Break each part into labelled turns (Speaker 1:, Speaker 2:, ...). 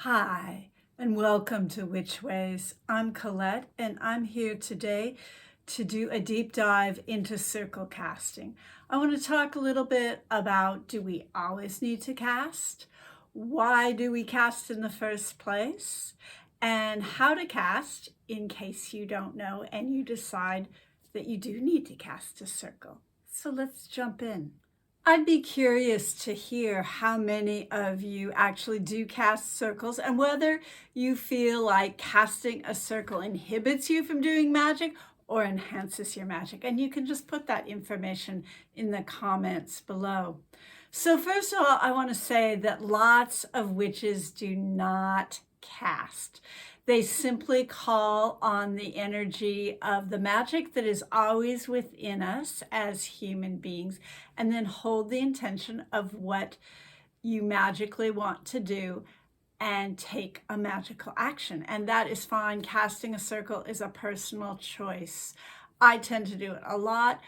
Speaker 1: Hi, and welcome to Witch Ways. I'm Colette, and I'm here today to do a deep dive into circle casting. I want to talk a little bit about, do we always need to cast? Why do we cast in the first place? And how to cast in case you don't know and you decide that you do need to cast a circle. So let's jump in. I'd be curious to hear how many of you actually do cast circles and whether you feel like casting a circle inhibits you from doing magic or enhances your magic. And you can just put that information in the comments below. So first of all, I want to say that lots of witches do not cast. They simply call on the energy of the magic that is always within us as human beings, and then hold the intention of what you magically want to do and take a magical action. And that is fine. Casting a circle is a personal choice. I tend to do it a lot.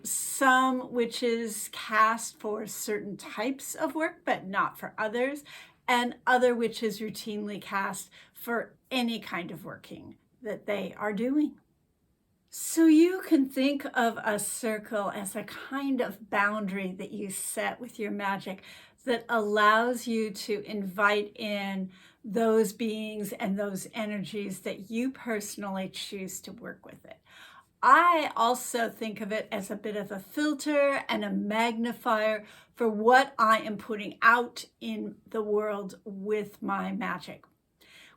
Speaker 1: Some witches cast for certain types of work, but not for others. And other witches routinely cast for any kind of working that they are doing. So you can think of a circle as a kind of boundary that you set with your magic that allows you to invite in those beings and those energies that you personally choose to work with it. I also think of it as a bit of a filter and a magnifier for what I am putting out in the world with my magic.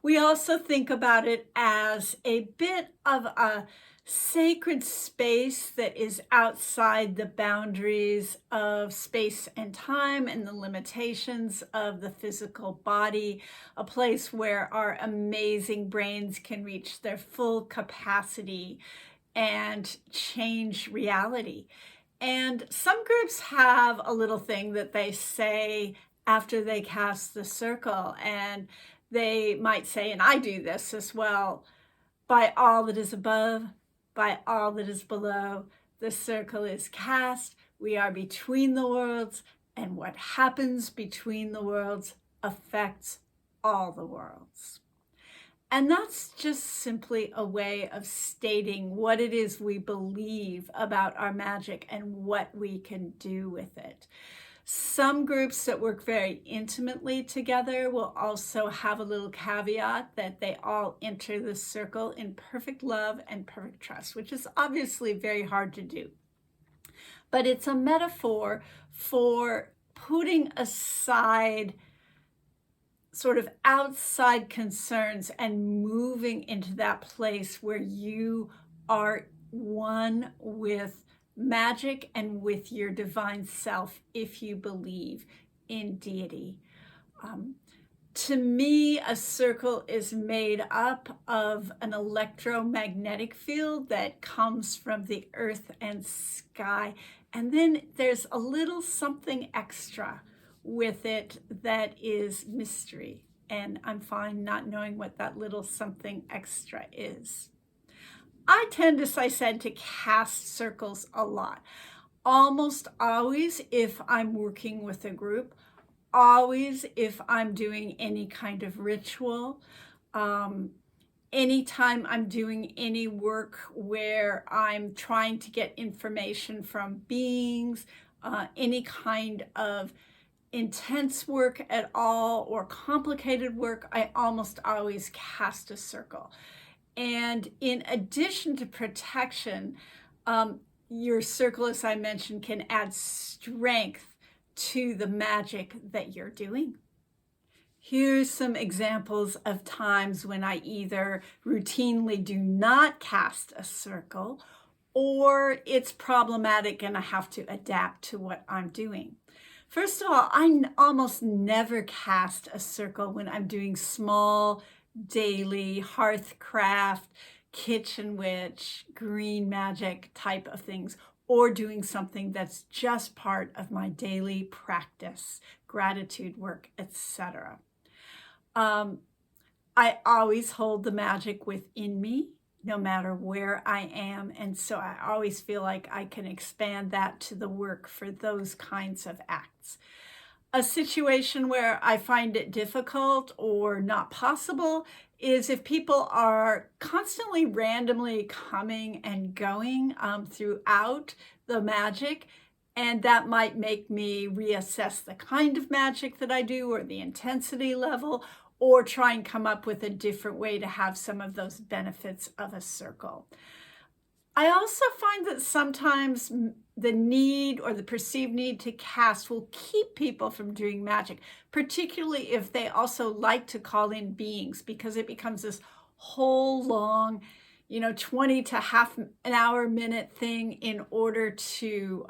Speaker 1: We also think about it as a bit of a sacred space that is outside the boundaries of space and time and the limitations of the physical body, a place where our amazing brains can reach their full capacity and change reality. And some groups have a little thing that they say after they cast the circle, and they might say, and I do this as well, by all that is above, by all that is below, the circle is cast. We are between the worlds, and what happens between the worlds affects all the worlds. And that's just simply a way of stating what it is we believe about our magic and what we can do with it. Some groups that work very intimately together will also have a little caveat that they all enter the circle in perfect love and perfect trust, which is obviously very hard to do. But it's a metaphor for putting aside sort of outside concerns and moving into that place where you are one with magic and with your divine self if you believe in deity. To me, a circle is made up of an electromagnetic field that comes from the earth and sky. And then there's a little something extra with it that is mystery. And I'm fine not knowing what that little something extra is. I tend, as I said, to cast circles a lot. Almost always if I'm working with a group, always if I'm doing any kind of ritual, anytime I'm doing any work where I'm trying to get information from beings, any kind of intense work at all or complicated work, I almost always cast a circle. And in addition to protection, your circle, as I mentioned, can add strength to the magic that you're doing. Here's some examples of times when I either routinely do not cast a circle or it's problematic and I have to adapt to what I'm doing. First of all, I almost never cast a circle when I'm doing small, daily hearthcraft, kitchen witch, green magic type of things, or doing something that's just part of my daily practice, gratitude work, etc. I always hold the magic within me, no matter where I am. And so I always feel like I can expand that to the work for those kinds of acts. A situation where I find it difficult or not possible is if people are constantly randomly coming and going throughout the magic, and that might make me reassess the kind of magic that I do or the intensity level, or try and come up with a different way to have some of those benefits of a circle. I also find that sometimes the need or the perceived need to cast will keep people from doing magic, particularly if they also like to call in beings, because it becomes this whole long, 20 to half an hour, minute thing in order to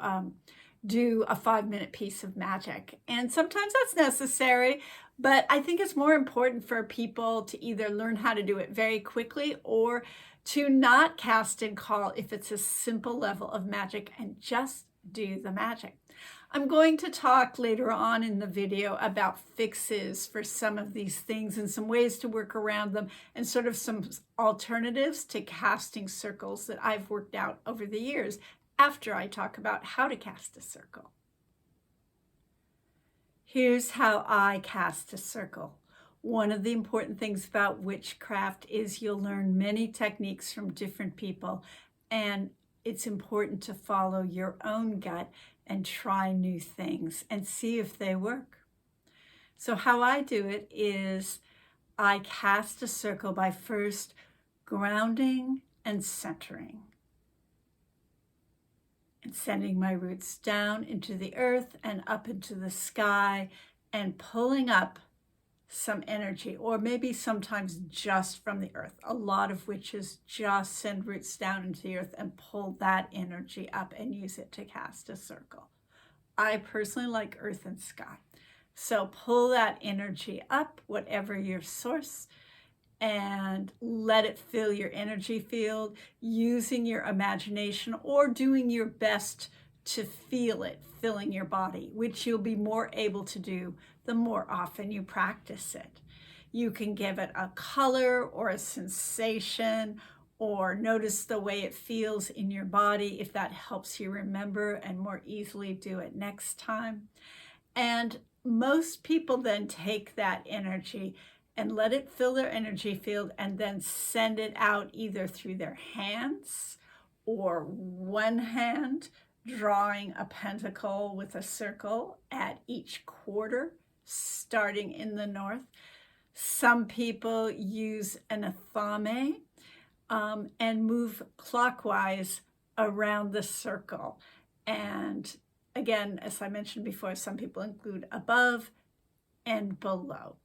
Speaker 1: do a 5-minute piece of magic. And sometimes that's necessary, but I think it's more important for people to either learn how to do it very quickly or to not cast and call if it's a simple level of magic and just do the magic. I'm going to talk later on in the video about fixes for some of these things and some ways to work around them and sort of some alternatives to casting circles that I've worked out over the years after I talk about how to cast a circle. Here's how I cast a circle. One of the important things about witchcraft is you'll learn many techniques from different people, and it's important to follow your own gut and try new things and see if they work. So how I do it is I cast a circle by first grounding and centering, and sending my roots down into the earth and up into the sky and pulling up some energy, or maybe sometimes just from the earth. A lot of witches just send roots down into the earth and pull that energy up and use it to cast a circle. I personally like earth and sky. So pull that energy up, whatever your source, and let it fill your energy field using your imagination or doing your best to feel it filling your body, which you'll be more able to do the more often you practice it. You can give it a color or a sensation or notice the way it feels in your body if that helps you remember and more easily do it next time. And most people then take that energy and let it fill their energy field and then send it out either through their hands or one hand drawing a pentacle with a circle at each quarter, starting in the north. Some people use an athame and move clockwise around the circle. And again, as I mentioned before, some people include above and below.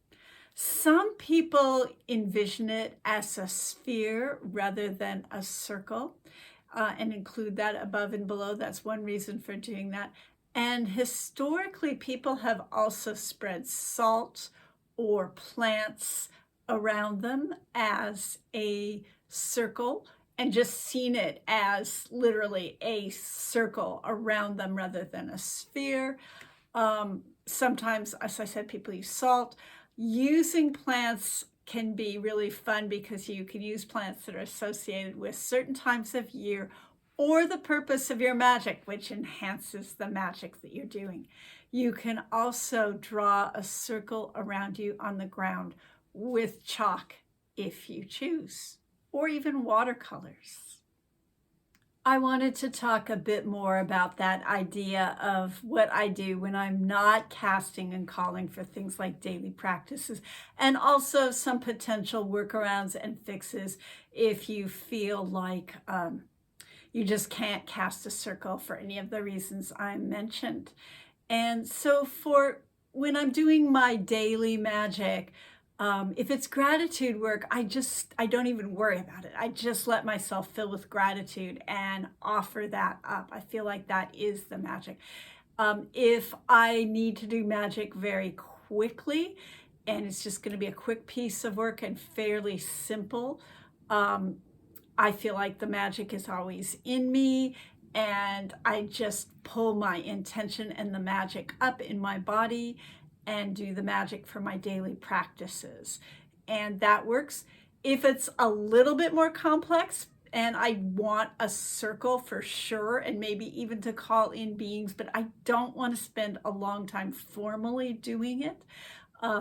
Speaker 1: Some people envision it as a sphere rather than a circle and include that above and below. That's one reason for doing that. And historically, people have also spread salt or plants around them as a circle and just seen it as literally a circle around them rather than a sphere. Sometimes, as I said, people use salt. Using plants can be really fun because you can use plants that are associated with certain times of year or the purpose of your magic, which enhances the magic that you're doing. You can also draw a circle around you on the ground with chalk if you choose, or even watercolors. I wanted to talk a bit more about that idea of what I do when I'm not casting and calling for things like daily practices, and also some potential workarounds and fixes if you feel like you just can't cast a circle for any of the reasons I mentioned. And so for when I'm doing my daily magic, if it's gratitude work, I don't even worry about it. I just let myself fill with gratitude and offer that up. I feel like that is the magic. If I need to do magic very quickly, and it's just going to be a quick piece of work and fairly simple, I feel like the magic is always in me, and I just pull my intention and the magic up in my body and do the magic for my daily practices. And that works. If it's a little bit more complex and I want a circle for sure, and maybe even to call in beings, but I don't want to spend a long time formally doing it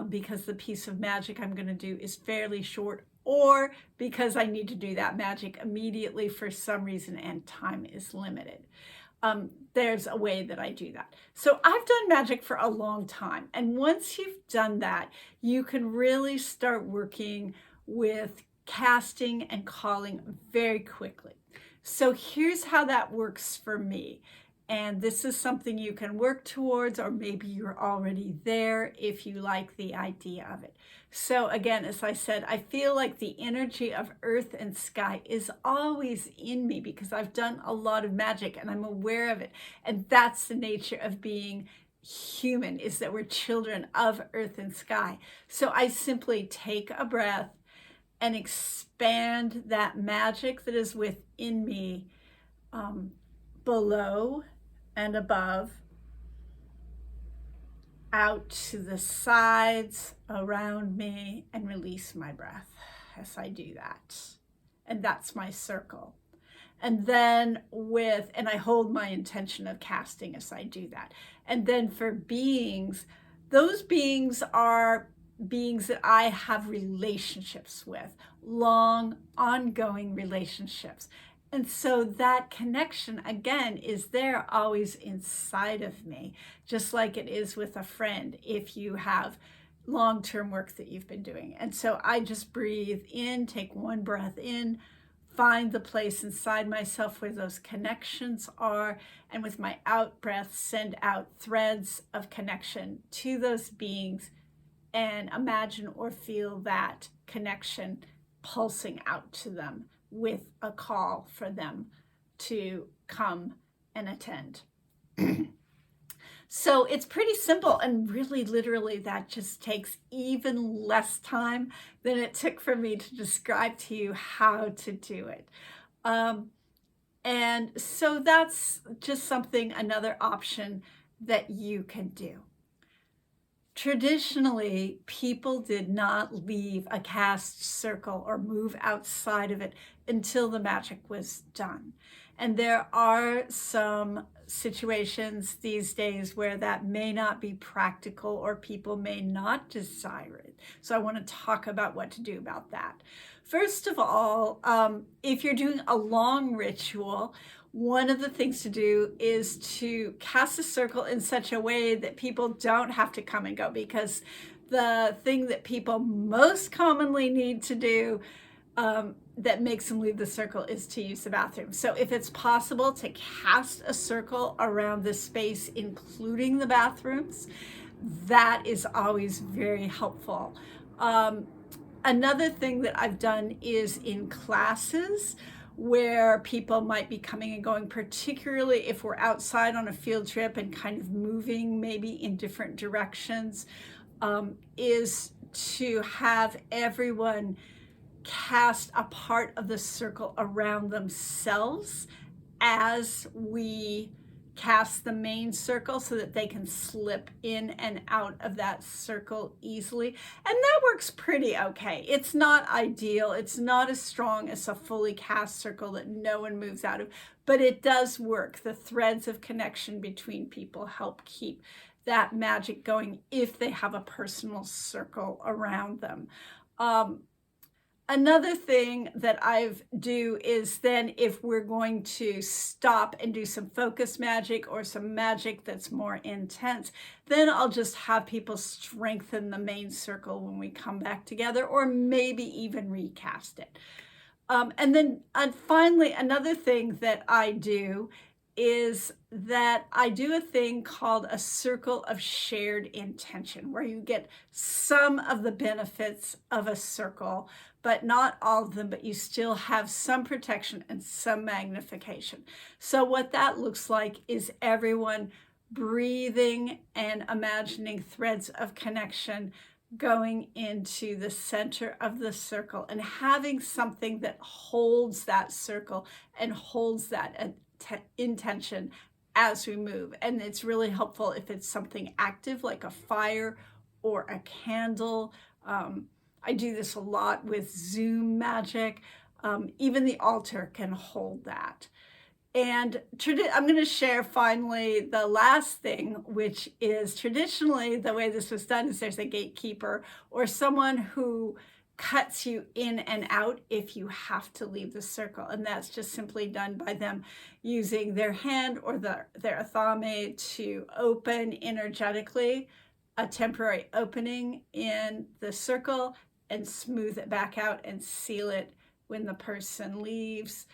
Speaker 1: because the piece of magic I'm going to do is fairly short, or because I need to do that magic immediately for some reason and time is limited. There's a way that I do that. So I've done magic for a long time. And once you've done that, you can really start working with casting and calling very quickly. So here's how that works for me. And this is something you can work towards, or maybe you're already there if you like the idea of it. So again, as I said, I feel like the energy of earth and sky is always in me because I've done a lot of magic and I'm aware of it. And that's the nature of being human, is that we're children of earth and sky. So I simply take a breath and expand that magic that is within me, below and above, out to the sides, around me, and release my breath as I do that. And that's my circle. And then and I hold my intention of casting as I do that. And then for beings, those beings are beings that I have relationships with, long, ongoing relationships. And so that connection, again, is there always inside of me, just like it is with a friend if you have long-term work that you've been doing. And so I just breathe in, take one breath in, find the place inside myself where those connections are, and with my out breath, send out threads of connection to those beings and imagine or feel that connection pulsing out to them with a call for them to come and attend. So it's pretty simple, and really literally that just takes even less time than it took for me to describe to you how to do it. And so that's just another option that you can do. Traditionally, people did not leave a cast circle or move outside of it until the magic was done. And there are some situations these days where that may not be practical, or people may not desire it. So I want to talk about what to do about that. First of all, if you're doing a long ritual, one of the things to do is to cast a circle in such a way that people don't have to come and go, because the thing that people most commonly need to do that makes them leave the circle is to use the bathroom. So if it's possible to cast a circle around the space, including the bathrooms, that is always very helpful. Another thing that I've done is in classes where people might be coming and going, particularly if we're outside on a field trip and kind of moving maybe in different directions, is to have everyone cast a part of the circle around themselves as we cast the main circle, so that they can slip in and out of that circle easily. And that works pretty okay. It's not ideal. It's not as strong as a fully cast circle that no one moves out of, but it does work. The threads of connection between people help keep that magic going if they have a personal circle around them. Another thing that I do is then, if we're going to stop and do some focus magic or some magic that's more intense, then I'll just have people strengthen the main circle when we come back together, or maybe even recast it. And finally, another thing that I do is that I do a thing called a circle of shared intention, where you get some of the benefits of a circle, but not all of them, but you still have some protection and some magnification. So what that looks like is everyone breathing and imagining threads of connection going into the center of the circle, and having something that holds that circle and holds that intention as we move. And it's really helpful if it's something active like a fire or a candle. I do this a lot with Zoom magic. Even the altar can hold that. And I'm going to share finally the last thing, which is traditionally the way this was done is there's a gatekeeper or someone who cuts you in and out if you have to leave the circle. And that's just simply done by them using their hand or their athame to open energetically a temporary opening in the circle and smooth it back out and seal it when the person leaves.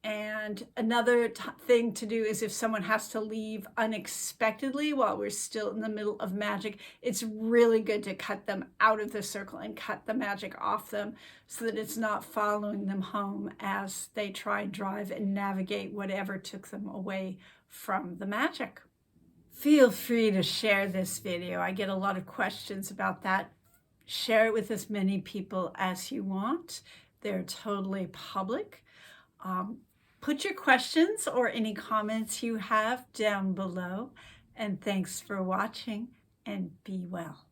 Speaker 1: And another thing to do is if someone has to leave unexpectedly while we're still in the middle of magic, it's really good to cut them out of the circle and cut the magic off them so that it's not following them home as they try and drive and navigate whatever took them away from the magic. Feel free to share this video. I get a lot of questions about that. Share it with as many people as you want. They're totally public. Put your questions or any comments you have down below. And thanks for watching, and be well.